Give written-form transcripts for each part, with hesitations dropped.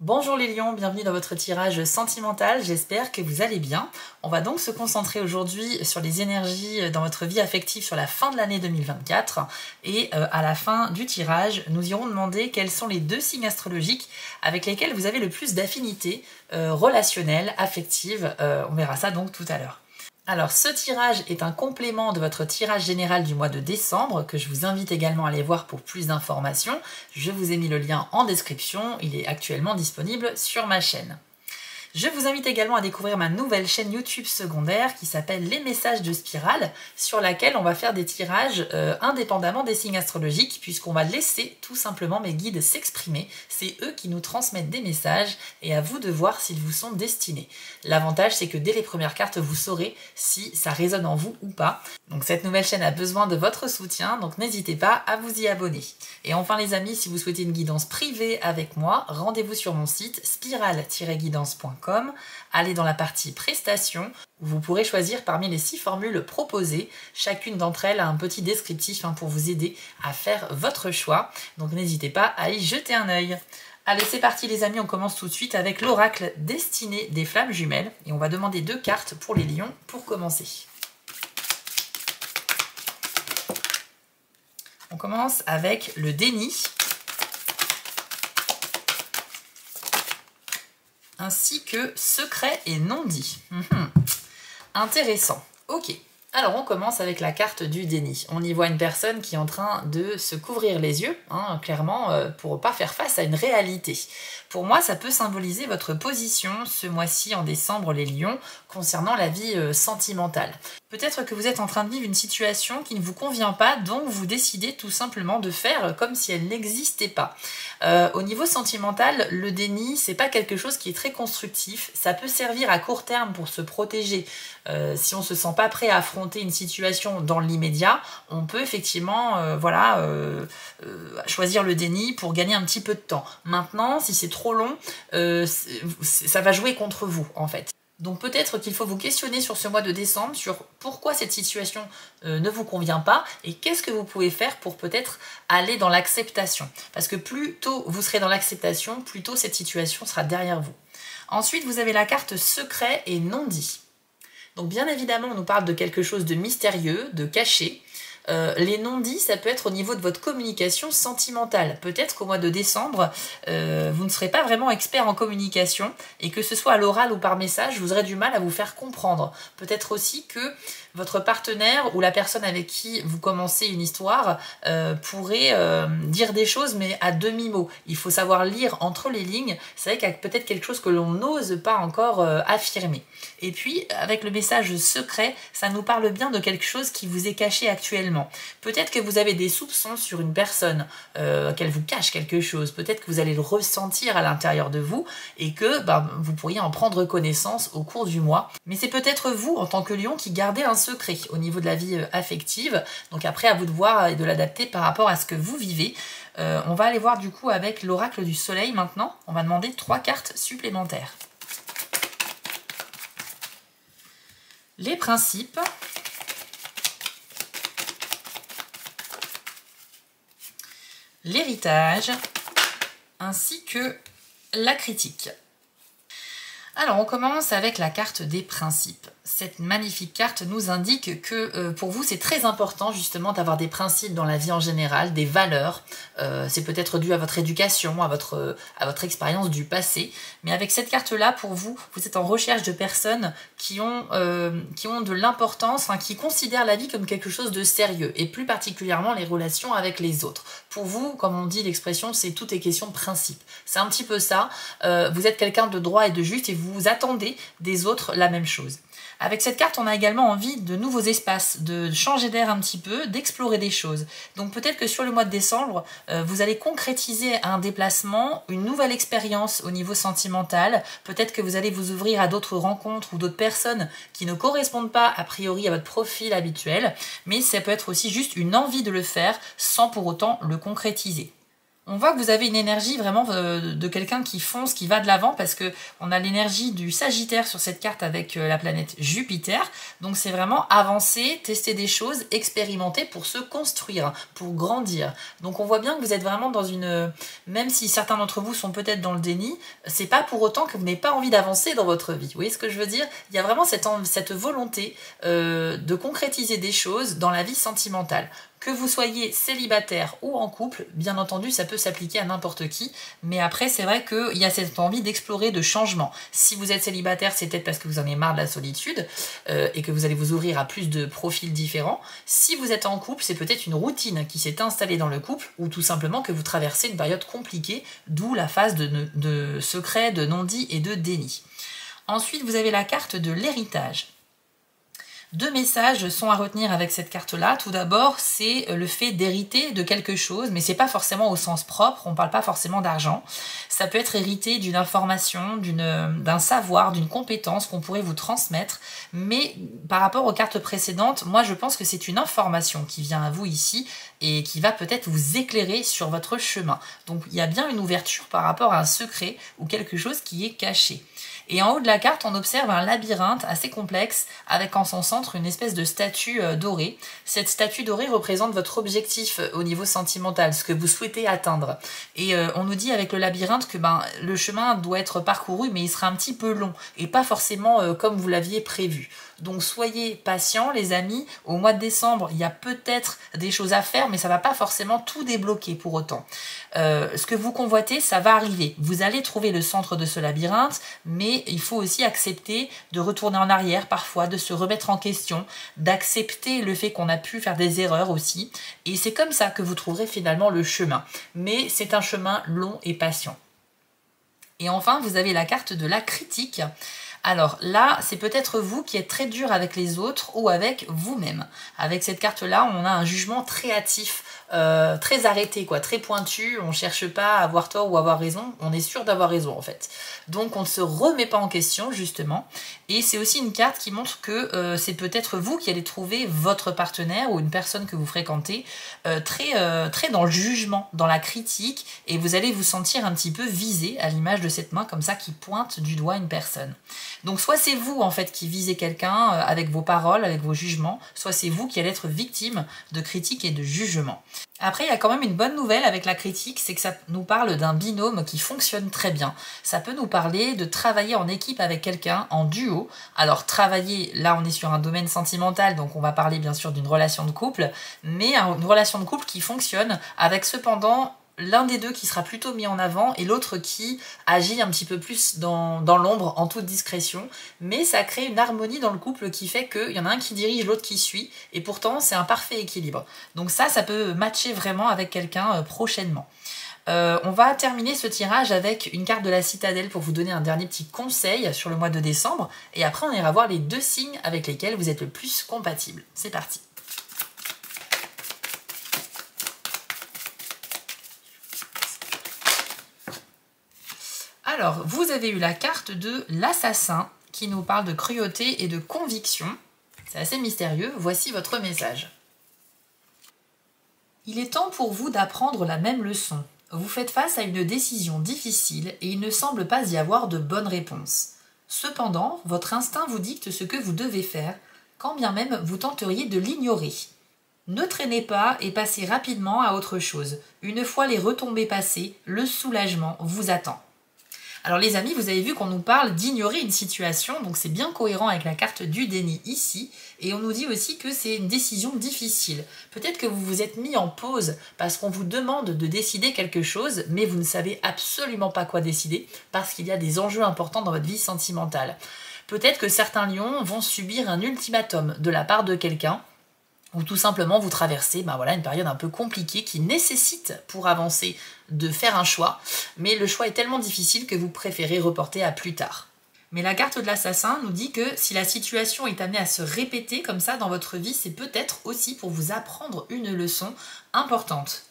Bonjour les lions, bienvenue dans votre tirage sentimental, j'espère que vous allez bien. On va donc se concentrer aujourd'hui sur les énergies dans votre vie affective sur la fin de l'année 2024 et à la fin du tirage, nous irons demander quels sont les 2 signes astrologiques avec lesquels vous avez le plus d'affinité relationnelle, affective, on verra ça donc tout à l'heure. Alors ce tirage est un complément de votre tirage général du mois de décembre que je vous invite également à aller voir pour plus d'informations. Je vous ai mis le lien en description, il est actuellement disponible sur ma chaîne. Je vous invite également à découvrir ma nouvelle chaîne YouTube secondaire qui s'appelle Les Messages de Spirale, sur laquelle on va faire des tirages indépendamment des signes astrologiques, puisqu'on va laisser tout simplement mes guides s'exprimer. C'est eux qui nous transmettent des messages et à vous de voir s'ils vous sont destinés. L'avantage, c'est que dès les premières cartes, vous saurez si ça résonne en vous ou pas. Donc cette nouvelle chaîne a besoin de votre soutien, donc n'hésitez pas à vous y abonner. Et enfin les amis, si vous souhaitez une guidance privée avec moi, rendez-vous sur mon site spirale-guidance.com. Allez dans la partie prestations, où vous pourrez choisir parmi les 6 formules proposées. Chacune d'entre elles a un petit descriptif pour vous aider à faire votre choix. Donc n'hésitez pas à y jeter un œil. Allez, c'est parti les amis, on commence tout de suite avec l'oracle Destinée des flammes jumelles. Et on va demander 2 cartes pour les lions pour commencer. On commence avec le déni, ainsi que secret et non dit. Intéressant. Ok. Alors on commence avec la carte du déni. On y voit une personne qui est en train de se couvrir les yeux, clairement, pour ne pas faire face à une réalité. Pour moi, ça peut symboliser votre position ce mois-ci en décembre, les lions, concernant la vie sentimentale. Peut-être que vous êtes en train de vivre une situation qui ne vous convient pas, donc vous décidez tout simplement de faire comme si elle n'existait pas. Au niveau sentimental, le déni, c'est pas quelque chose qui est très constructif. Ça peut servir à court terme pour se protéger. Si on se sent pas prêt à affronter une situation dans l'immédiat, on peut effectivement choisir le déni pour gagner un petit peu de temps. Maintenant, si c'est trop long, ça va jouer contre vous en fait. Donc peut-être qu'il faut vous questionner sur ce mois de décembre, sur pourquoi cette situation ne vous convient pas et qu'est-ce que vous pouvez faire pour peut-être aller dans l'acceptation. Parce que plus tôt vous serez dans l'acceptation, plus tôt cette situation sera derrière vous. Ensuite, vous avez la carte secret et non dit. Donc bien évidemment, on nous parle de quelque chose de mystérieux, de caché. Les non-dits, ça peut être au niveau de votre communication sentimentale. Peut-être qu'au mois de décembre, vous ne serez pas vraiment expert en communication et que ce soit à l'oral ou par message, vous aurez du mal à vous faire comprendre. Peut-être aussi que votre partenaire ou la personne avec qui vous commencez une histoire pourrait dire des choses mais à demi-mot. Il faut savoir lire entre les lignes. C'est vrai qu'il y a peut-être quelque chose que l'on n'ose pas encore affirmer. Et puis, avec le message secret, ça nous parle bien de quelque chose qui vous est caché actuellement. Peut-être que vous avez des soupçons sur une personne, qu'elle vous cache quelque chose. Peut-être que vous allez le ressentir à l'intérieur de vous et que vous pourriez en prendre connaissance au cours du mois. Mais c'est peut-être vous, en tant que lion, qui gardez un secret au niveau de la vie affective. Donc après, à vous de voir et de l'adapter par rapport à ce que vous vivez. On va aller voir du coup avec l'oracle du soleil maintenant. On va demander 3 cartes supplémentaires. Les principes, l'héritage, ainsi que la critique. Alors on commence avec la carte des principes. Cette magnifique carte nous indique que pour vous c'est très important justement d'avoir des principes dans la vie en général, des valeurs. C'est peut-être dû à votre éducation, à votre expérience du passé. Mais avec cette carte-là, pour vous, vous êtes en recherche de personnes qui ont de l'importance, qui considèrent la vie comme quelque chose de sérieux, et plus particulièrement les relations avec les autres. Pour vous, comme on dit l'expression, c'est tout est question de principe. C'est un petit peu ça. Vous êtes quelqu'un de droit et de juste et vous attendez des autres la même chose. Avec cette carte, on a également envie de nouveaux espaces, de changer d'air un petit peu, d'explorer des choses. Donc peut-être que sur le mois de décembre, vous allez concrétiser un déplacement, une nouvelle expérience au niveau sentimental. Peut-être que vous allez vous ouvrir à d'autres rencontres ou d'autres personnes qui ne correspondent pas a priori à votre profil habituel. Mais ça peut être aussi juste une envie de le faire sans pour autant le concrétiser. On voit que vous avez une énergie vraiment de quelqu'un qui fonce, qui va de l'avant, parce que on a l'énergie du Sagittaire sur cette carte avec la planète Jupiter. Donc c'est vraiment avancer, tester des choses, expérimenter pour se construire, pour grandir. Donc on voit bien que vous êtes vraiment dans une... Même si certains d'entre vous sont peut-être dans le déni, c'est pas pour autant que vous n'avez pas envie d'avancer dans votre vie. Vous voyez ce que je veux dire? Il y a vraiment cette volonté de concrétiser des choses dans la vie sentimentale. Que vous soyez célibataire ou en couple, bien entendu, ça peut s'appliquer à n'importe qui, mais après, c'est vrai qu'il y a cette envie d'explorer, de changement. Si vous êtes célibataire, c'est peut-être parce que vous en avez marre de la solitude et que vous allez vous ouvrir à plus de profils différents. Si vous êtes en couple, c'est peut-être une routine qui s'est installée dans le couple ou tout simplement que vous traversez une période compliquée, d'où la phase de secret, de non-dit et de déni. Ensuite, vous avez la carte de l'héritage. Deux messages sont à retenir avec cette carte-là. Tout d'abord, c'est le fait d'hériter de quelque chose, mais c'est pas forcément au sens propre, on parle pas forcément d'argent. Ça peut être hérité d'une information, d'un savoir, d'une compétence qu'on pourrait vous transmettre, mais par rapport aux cartes précédentes, moi je pense que c'est une information qui vient à vous ici et qui va peut-être vous éclairer sur votre chemin. Donc il y a bien une ouverture par rapport à un secret ou quelque chose qui est caché. Et en haut de la carte, on observe un labyrinthe assez complexe avec en son centre une espèce de statue dorée. Cette statue dorée représente votre objectif au niveau sentimental, ce que vous souhaitez atteindre. Et on nous dit avec le labyrinthe que le chemin doit être parcouru, mais il sera un petit peu long et pas forcément comme vous l'aviez prévu. Donc soyez patients les amis, au mois de décembre il y a peut-être des choses à faire mais ça va pas forcément tout débloquer pour autant. Ce que vous convoitez ça va arriver, vous allez trouver le centre de ce labyrinthe mais il faut aussi accepter de retourner en arrière parfois, de se remettre en question, d'accepter le fait qu'on a pu faire des erreurs aussi et c'est comme ça que vous trouverez finalement le chemin. Mais c'est un chemin long et patient. Et enfin vous avez la carte de la critique. Alors là, c'est peut-être vous qui êtes très dur avec les autres ou avec vous-même. Avec cette carte-là, on a un jugement très hâtif, très arrêté, quoi, très pointu. On ne cherche pas à avoir tort ou avoir raison, on est sûr d'avoir raison en fait. Donc on ne se remet pas en question justement. Et c'est aussi une carte qui montre que c'est peut-être vous qui allez trouver votre partenaire ou une personne que vous fréquentez très dans le jugement, dans la critique, et vous allez vous sentir un petit peu visé à l'image de cette main comme ça qui pointe du doigt une personne. Donc soit c'est vous en fait qui visez quelqu'un avec vos paroles, avec vos jugements, soit c'est vous qui allez être victime de critiques et de jugements. Après, il y a quand même une bonne nouvelle avec la critique, c'est que ça nous parle d'un binôme qui fonctionne très bien. Ça peut nous parler de travailler en équipe avec quelqu'un, en duo. Alors travailler, là on est sur un domaine sentimental, donc on va parler bien sûr d'une relation de couple, mais une relation de couple qui fonctionne avec cependant l'un des deux qui sera plutôt mis en avant et l'autre qui agit un petit peu plus dans l'ombre en toute discrétion, mais ça crée une harmonie dans le couple qui fait qu'il y en a un qui dirige, l'autre qui suit, et pourtant c'est un parfait équilibre. Donc ça peut matcher vraiment avec quelqu'un prochainement. On va terminer ce tirage avec une carte de la citadelle pour vous donner un dernier petit conseil sur le mois de décembre, et après on ira voir les deux signes avec lesquels vous êtes le plus compatible. C'est parti. Alors, vous avez eu la carte de l'assassin qui nous parle de cruauté et de conviction. C'est assez mystérieux. Voici votre message. Il est temps pour vous d'apprendre la même leçon. Vous faites face à une décision difficile et il ne semble pas y avoir de bonne réponse. Cependant, votre instinct vous dicte ce que vous devez faire, quand bien même vous tenteriez de l'ignorer. Ne traînez pas et passez rapidement à autre chose. Une fois les retombées passées, le soulagement vous attend. Alors les amis, vous avez vu qu'on nous parle d'ignorer une situation, donc c'est bien cohérent avec la carte du déni ici, et on nous dit aussi que c'est une décision difficile. Peut-être que vous vous êtes mis en pause parce qu'on vous demande de décider quelque chose, mais vous ne savez absolument pas quoi décider, parce qu'il y a des enjeux importants dans votre vie sentimentale. Peut-être que certains lions vont subir un ultimatum de la part de quelqu'un, ou tout simplement vous traversez une période un peu compliquée qui nécessite pour avancer de faire un choix, mais le choix est tellement difficile que vous préférez reporter à plus tard. Mais la carte de l'assassin nous dit que si la situation est amenée à se répéter comme ça dans votre vie, c'est peut-être aussi pour vous apprendre une leçon importante.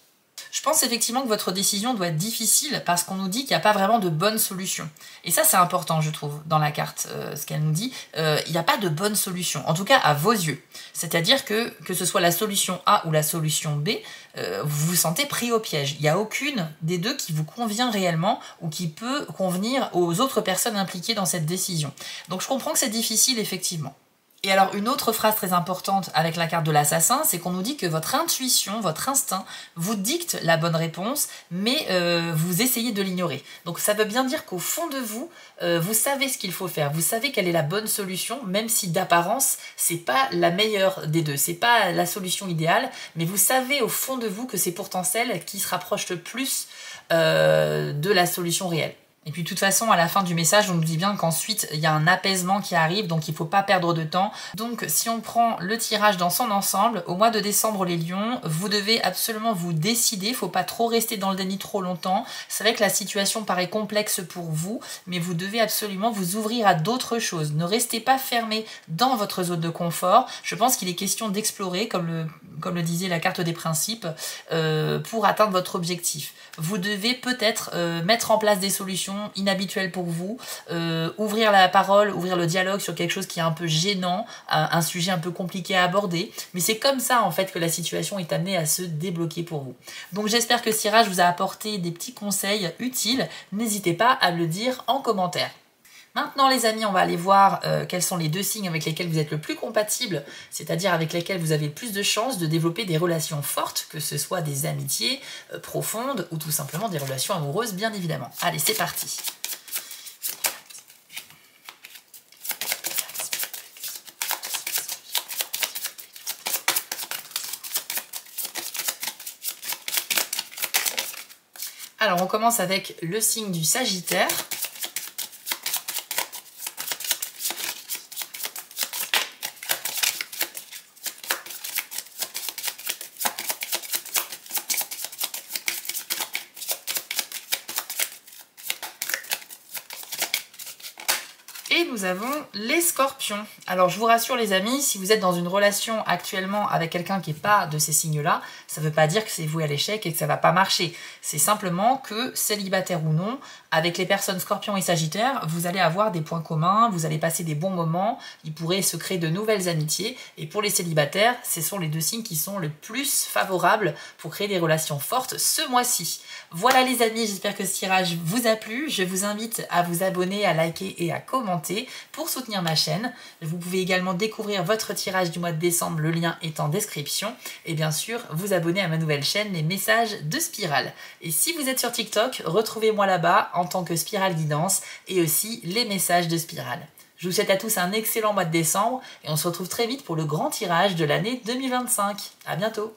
Je pense effectivement que votre décision doit être difficile parce qu'on nous dit qu'il n'y a pas vraiment de bonne solution. Et ça, c'est important, je trouve, dans la carte, ce qu'elle nous dit. Il n'y a pas de bonne solution, en tout cas à vos yeux. C'est-à-dire que ce soit la solution A ou la solution B, vous vous sentez pris au piège. Il n'y a aucune des deux qui vous convient réellement ou qui peut convenir aux autres personnes impliquées dans cette décision. Donc je comprends que c'est difficile, effectivement. Et alors une autre phrase très importante avec la carte de l'assassin, c'est qu'on nous dit que votre intuition, votre instinct vous dicte la bonne réponse, mais vous essayez de l'ignorer. Donc ça veut bien dire qu'au fond de vous, vous savez ce qu'il faut faire, vous savez quelle est la bonne solution, même si d'apparence c'est pas la meilleure des deux, c'est pas la solution idéale, mais vous savez au fond de vous que c'est pourtant celle qui se rapproche le plus de la solution réelle. Et puis de toute façon, à la fin du message, on nous dit bien qu'ensuite, il y a un apaisement qui arrive, donc il ne faut pas perdre de temps. Donc si on prend le tirage dans son ensemble, au mois de décembre, les lions, vous devez absolument vous décider, il ne faut pas trop rester dans le déni trop longtemps. C'est vrai que la situation paraît complexe pour vous, mais vous devez absolument vous ouvrir à d'autres choses. Ne restez pas fermé dans votre zone de confort. Je pense qu'il est question d'explorer, comme le disait la carte des principes, pour atteindre votre objectif. Vous devez peut-être mettre en place des solutions inhabituelles pour vous, ouvrir la parole, ouvrir le dialogue sur quelque chose qui est un peu gênant, un sujet un peu compliqué à aborder, mais c'est comme ça en fait que la situation est amenée à se débloquer pour vous. Donc j'espère que ce tirage vous a apporté des petits conseils utiles, n'hésitez pas à le dire en commentaire. Maintenant les amis, on va aller voir quels sont les 2 signes avec lesquels vous êtes le plus compatible, c'est-à-dire avec lesquels vous avez le plus de chances de développer des relations fortes, que ce soit des amitiés profondes ou tout simplement des relations amoureuses bien évidemment. Allez, c'est parti. Alors on commence avec le signe du Sagittaire. Et nous avons les scorpions. Alors je vous rassure les amis, si vous êtes dans une relation actuellement avec quelqu'un qui n'est pas de ces signes-là, ça ne veut pas dire que c'est voué à l'échec et que ça ne va pas marcher. C'est simplement que, célibataire ou non, avec les personnes scorpions et sagittaires, vous allez avoir des points communs, vous allez passer des bons moments, il pourrait se créer de nouvelles amitiés. Et pour les célibataires, ce sont les 2 signes qui sont le plus favorables pour créer des relations fortes ce mois-ci. Voilà les amis, j'espère que ce tirage vous a plu. Je vous invite à vous abonner, à liker et à commenter pour soutenir ma chaîne. Vous pouvez également découvrir votre tirage du mois de décembre, le lien est en description. Et bien sûr, vous abonner à ma nouvelle chaîne, les messages de Spirale. Et si vous êtes sur TikTok, retrouvez-moi là-bas en tant que Spirale Guidance et aussi les messages de Spirale. Je vous souhaite à tous un excellent mois de décembre et on se retrouve très vite pour le grand tirage de l'année 2025. À bientôt!